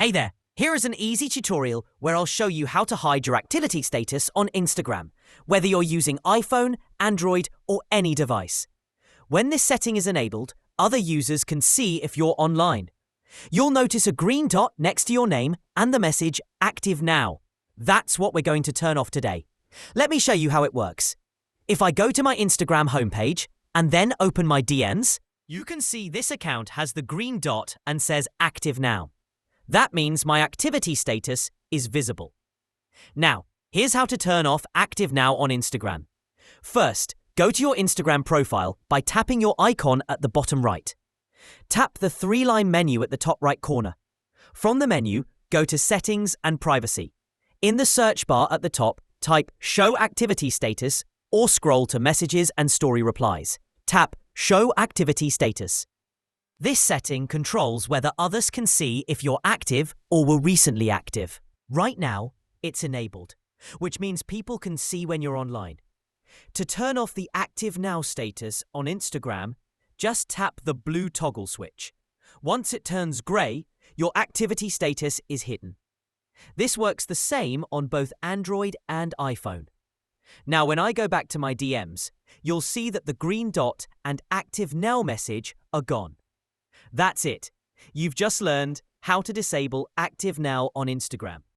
Hey there, here is an easy tutorial where I'll show you how to hide your activity status on Instagram, whether you're using iPhone, Android, or any device. When this setting is enabled, other users can see if you're online. You'll notice a green dot next to your name and the message Active Now. That's what we're going to turn off today. Let me show you how it works. If I go to my Instagram homepage and then open my DMs, you can see this account has the green dot and says Active Now. That means my activity status is visible. Now, here's how to turn off Active Now on Instagram. First, go to your Instagram profile by tapping your icon at the bottom right. Tap the three-line menu at the top right corner. From the menu, go to Settings and Privacy. In the search bar at the top, type Show Activity Status or scroll to Messages and Story Replies. Tap Show Activity Status. This setting controls whether others can see if you're active or were recently active. Right now, it's enabled, which means people can see when you're online. To turn off the Active Now status on Instagram, just tap the blue toggle switch. Once it turns grey, your activity status is hidden. This works the same on both Android and iPhone. Now, when I go back to my DMs, you'll see that the green dot and Active Now message are gone. That's it. You've just learned how to disable Active Now on Instagram.